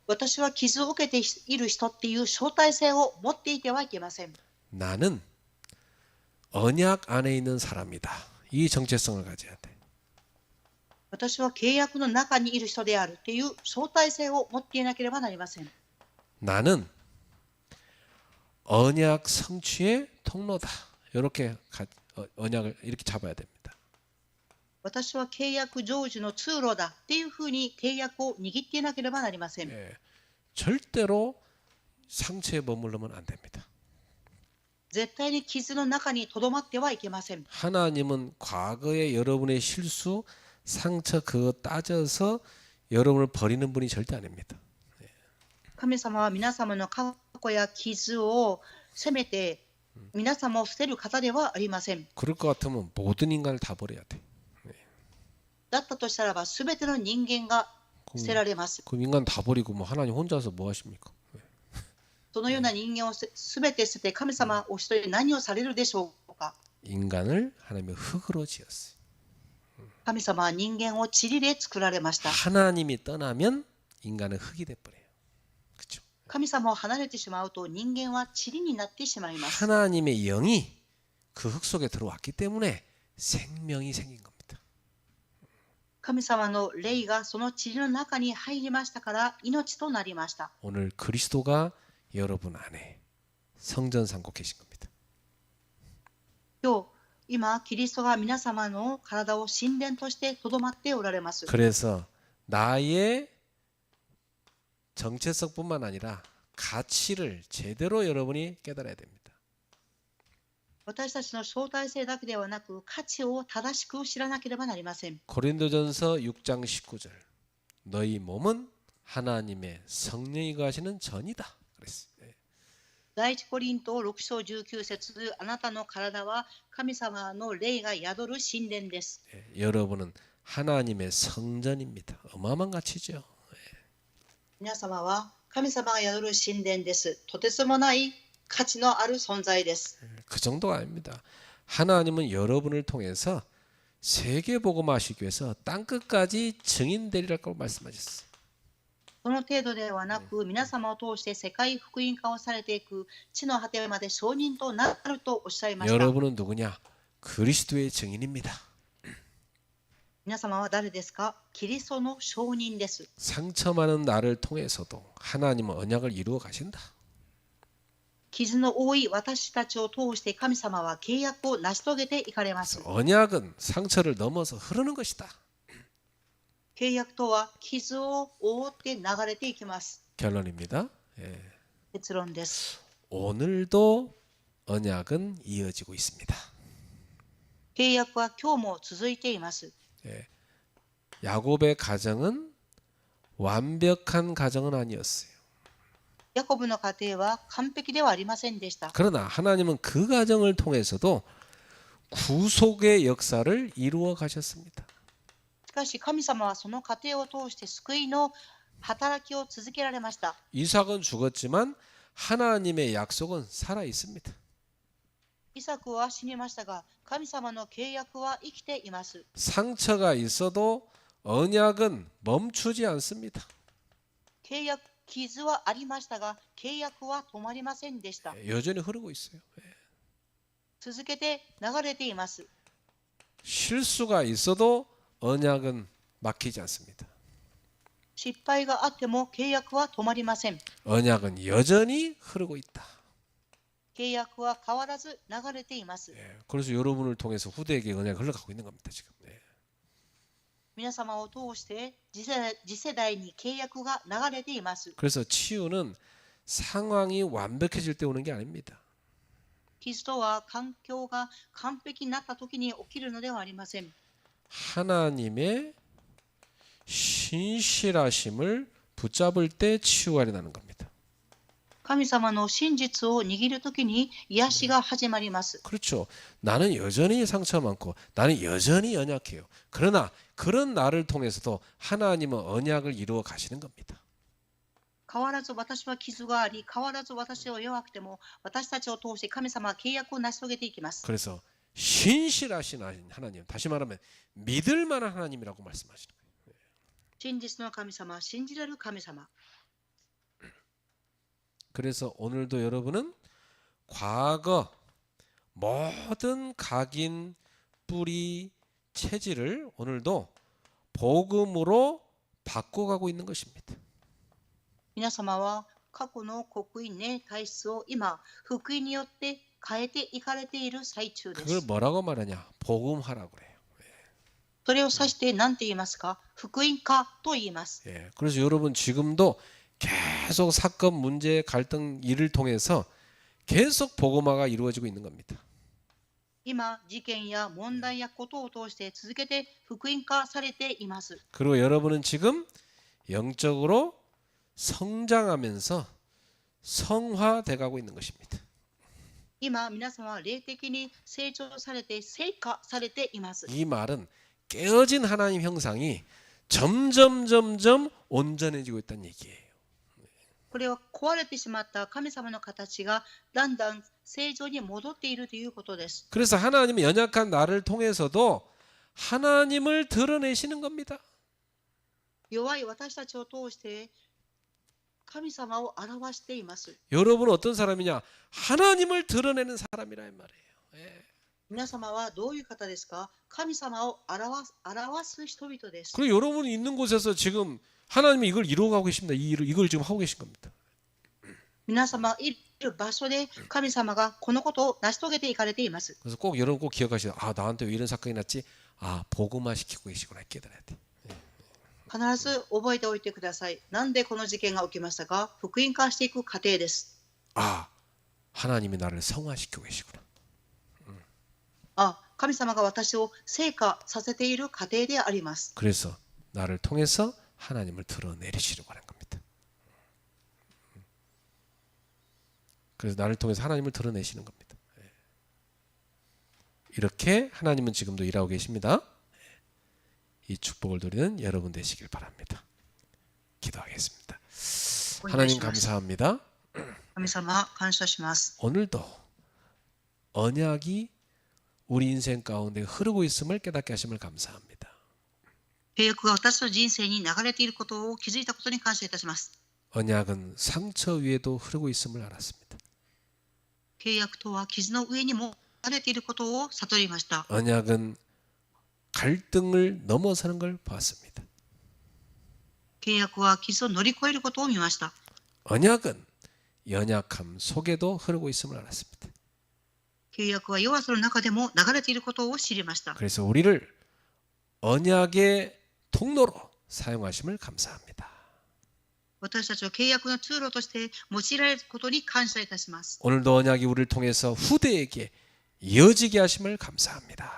[SPEAKER 1] 私は傷を受けている人っていう相対性を持っていてはいけません。
[SPEAKER 2] 나는 언약 안에 있는 사람이다. 이 정체성을 가져야 돼.
[SPEAKER 1] 私は契約の中にいる人であるっていう相対性を持っていなければなりません。
[SPEAKER 2] 나는 언약 성취의 통로다. 이렇게 언약을 이렇게 잡아야 됩니다.
[SPEAKER 1] 私は契約成就の通路だっていうふうに契約を握っていなければなりません。
[SPEAKER 2] 예, 절대로 상처에 머무르면 안 됩니다.
[SPEAKER 1] 絶対に傷の中にとどまってはいけません。
[SPEAKER 2] 하나님은 과거의 여러분의 실수, 상처 그거 따져서 여러분을 버리는 분이 절대 아닙니다.
[SPEAKER 1] 神様は皆様の過去や傷を責めて皆様を捨てる方ではありません。
[SPEAKER 2] 그럴 것 같으면 모든 인간을 다 버려야 돼.
[SPEAKER 1] だったとしたらば全ての人間が捨てられます。
[SPEAKER 2] 그럼 인간 다 버리고 뭐 하나님 혼자서 뭐 하십니까?
[SPEAKER 1] そのような人間をすべて捨てて神様お一人何をされるでしょうか。
[SPEAKER 2] 인간을 하나님이 흙으로 지었어요.
[SPEAKER 1] 神様は人間を塵で作られました。
[SPEAKER 2] 하나님이 떠나면 인간은 흙이 돼 버려요. 그렇죠?
[SPEAKER 1] 神様を離れてしまうと人間は塵になってしまいます。
[SPEAKER 2] 하나님의 영이 그 흙 속에 들어왔기 때문에 생명이 생긴 겁니다.
[SPEAKER 1] 神様の霊がその塵の中に入りましたから命となりました。
[SPEAKER 2] 오늘 그리스도가 여러분 안에 성전 삼고 계신 겁니다.
[SPEAKER 1] 今キリストが皆様の体を神殿としてとどまっておられます。
[SPEAKER 2] 그래서 나의 정체성뿐만 아니라 가치를 제대로 여러분이 깨달아야 됩니다.
[SPEAKER 1] 私たちの相対性だけではなく価値を正しく知らなければなりません。
[SPEAKER 2] 고린도전서 6장 19절 너희 몸은 하나님의 성령이 거하시는 전이다 그랬어요.
[SPEAKER 1] 第一コリント6章19節、あなたの体は神様の霊が宿る神殿です。
[SPEAKER 2] 여러분은 하나님의 성전입니다. 어마어마한 가치죠.
[SPEAKER 1] 皆様は神様が宿る神殿です。とてつもない価値のある存在です。
[SPEAKER 2] 그 정도가 아닙니다. 하나님은 여러분을 통해서 세계 복음화하시기 위해서 땅 끝까지 증인 되리라고 말씀하셨어요.
[SPEAKER 1] その程度ではなく、皆様を通して世界福音化をされていく地の果てまで証人となるとおっしゃいました。
[SPEAKER 2] 여러분은 누구냐? 그리스도의 증인입니다.
[SPEAKER 1] 皆様は誰ですか？キリストの証人です。
[SPEAKER 2] 상처 많은 나를 통해서도 하나님은 언약을 이루어 가신다.
[SPEAKER 1] 傷の多い私たちを通して神様は契約を成し遂げていかれます。
[SPEAKER 2] 언약은 상처를 넘어서 흐르는 것이다.
[SPEAKER 1] 契約とは傷を覆って流れていきます。
[SPEAKER 2] 결론입니다.
[SPEAKER 1] 結論です。
[SPEAKER 2] 오늘도 언약은 이어지고 있습니다.
[SPEAKER 1] 契約は今日も続いています。
[SPEAKER 2] 야곱의 가정은 완벽한 가정은 아니었어요.
[SPEAKER 1] ヤコブの家庭は完璧ではありませんでした。
[SPEAKER 2] 그러나 하나님은 그 가정을 통해서도 구속의 역사를 이루어 가셨습니다.
[SPEAKER 1] しかし神様はその家庭を通して救いの働きを続けられました。
[SPEAKER 2] 이삭은 죽었지만 하나님의 약속은 살아 있습니다.
[SPEAKER 1] イサクは死にましたが、神様の契約は生きています。
[SPEAKER 2] 상처가 있어도 언약은 멈추지 않습니다.
[SPEAKER 1] 契約、傷はありましたが、契約は止まりませんでした。
[SPEAKER 2] 여전히 흐르고 있어요.
[SPEAKER 1] 続けて流れています。
[SPEAKER 2] 실수가 있어도 언약은 막히지 않습니다.
[SPEAKER 1] 失敗があっても契約は止まりません。
[SPEAKER 2] 언약은 여전히 흐르고 있다.
[SPEAKER 1] 契約は変わらず流れています。
[SPEAKER 2] 그래서 여러분을 통해서 후대에게 언약이 흘러가고 있는 겁니다. 지금.
[SPEAKER 1] 皆様を通して次世代に契約が流れています。
[SPEAKER 2] 그래서 치유는 상황이 완벽해질 때 오는 게 아닙니다.
[SPEAKER 1] 傷とは環境が完璧になった時に起きるのではありません。
[SPEAKER 2] 하나님의 신실하심을 붙잡을 때 치유가 일어나는 겁니다.
[SPEAKER 1] 神様の真実を握る時に癒しが始まります。
[SPEAKER 2] 그렇죠. 나는 여전히 상처 많고 나는 여전히 연약해요. 그러나 그런 나를 통해서도 하나님은 언약을 이루어 가시는 겁니다.
[SPEAKER 1] 変わらず私は傷があり、変わらず私は弱くても、私たちを通して神様は契約を成し遂げていきます。
[SPEAKER 2] 그래서 신실하신 하나님, 다시 말하면 믿을 만한 하나님이라고 말씀하시는 거예요.
[SPEAKER 1] 真実の神様、信じられる神様。
[SPEAKER 2] 그래서 오늘도 여러분은 과거 모든 각인, 뿌리, 체질을 오늘도 복음으로 바꿔가고 있는 것입니다.
[SPEAKER 1] 皆様は過去の刻印ね、体質を今、福音によって変えていかれている最中で
[SPEAKER 2] 그걸
[SPEAKER 1] す。
[SPEAKER 2] 뭐라고 말하냐? 복음화라고 그래요.
[SPEAKER 1] それを指して何て言いますか？福音化と言います。
[SPEAKER 2] 그래서 여러분 지금도 계속 사건, 문제, 갈등 일을 통해서 계속 복음화가 이루어지고 있는 겁니다.
[SPEAKER 1] 今、事件や問題やことを通して続けて福音化されています。
[SPEAKER 2] 그리고 여러분은 지금 영적으로 성장하면서 성화돼 가고 있는 것입니다.
[SPEAKER 1] 今、皆様は霊的に成長されて、成果されています。
[SPEAKER 2] 이 말은 깨어진 하나님 형상이 점점 온전해지고 있다는 얘기예요.
[SPEAKER 1] これは壊れてしまった神様の形がだんだん正常に戻っているということです。
[SPEAKER 2] 그래서 하나님은 연약한 나를 통해서도 하나님을 드러내시는 겁니다.
[SPEAKER 1] 弱い私たちを通して神様を表しています。
[SPEAKER 2] 여러분은 어떤 사람이냐? 하나님을 드러내는 사람이라 이 말이에요. 예.
[SPEAKER 1] 皆様はどういう方ですか？神様を表す人々です。
[SPEAKER 2] 그리고 여러분이 있는 곳에서 지금 하나님이 이걸 이루어가고 계십니다. 이걸 지금 하고 계신 겁니다.
[SPEAKER 1] 皆様いる場所で神様がこのことを成し遂げていかれています。
[SPEAKER 2] 그래서 꼭 여러분 꼭 기억하시라. 아, 나한테 왜 이런 사건이 났지? 아, 복음화 시키고 계시구나. 깨달아야 돼.
[SPEAKER 1] 必ず覚えておいてください。なんでこの事件が起きましたか？福音化していく過程です。
[SPEAKER 2] 아, 하나님이 나를 성화시키고 계시구나.
[SPEAKER 1] あ、神様が私を成果させている過程であります。
[SPEAKER 2] 그래서 나를 통해서 하나님을 드러내리시려고 하는 겁니다. 그래서 나를 통해서 하나님을 드러내시는 겁니다. 이렇게 하나님은 지금도 일하고 계십니다. 이 축복을 누리는 여러분 되시길 바랍니다. 기도하겠습니다. 하나님 감사합니다.
[SPEAKER 1] 神様感謝します。
[SPEAKER 2] 오늘도 언약이 우리 인생 가운데 흐르고 있음을 깨닫게 하심을 감사합니다.
[SPEAKER 1] 契約が私の人生に流れていることを気づいたことに感謝いたします。
[SPEAKER 2] 언약은 상처 위에도 흐르고 있음을 알았습니다.
[SPEAKER 1] 契約とは傷の上にも流れていることを悟りました。
[SPEAKER 2] 언약은 갈등을 넘어서는 걸 봤습니다.
[SPEAKER 1] 契約は傷を乗り越えることを見ました。
[SPEAKER 2] 언약은 연약함 속에도 흐르고 있음을 알았습니다.
[SPEAKER 1] 契約は弱さの中でも流れていることを知りました。
[SPEAKER 2] 그래서 우리를 언약의 통로로 사용하심을 감사합니다.
[SPEAKER 1] 私たちを契約の通路として用いられることに感謝いたします。
[SPEAKER 2] 오늘도 언약이 우리를 통해서 후대에게 이어지게 하심을 감사합니다.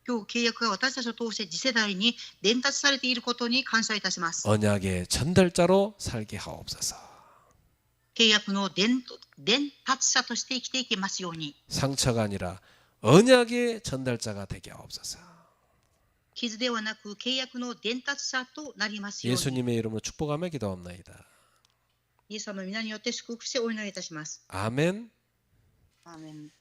[SPEAKER 1] 今日契約が私たちを通して次世代に伝達されていることに感謝いたします。
[SPEAKER 2] 언약의 전달자로 살게 하옵소서.
[SPEAKER 1] 契約の伝達者として生きていきますように。
[SPEAKER 2] 상처가 아니라 언약의 전달자가 되게 하옵소서.
[SPEAKER 1] 傷ではなく契約の伝達者となりますように。
[SPEAKER 2] 예수님의 이름으로 축복하며 기도합나이다.
[SPEAKER 1] イエス様の皆によって祝福してお祈りいたします。
[SPEAKER 2] 아멘.
[SPEAKER 1] アーメン。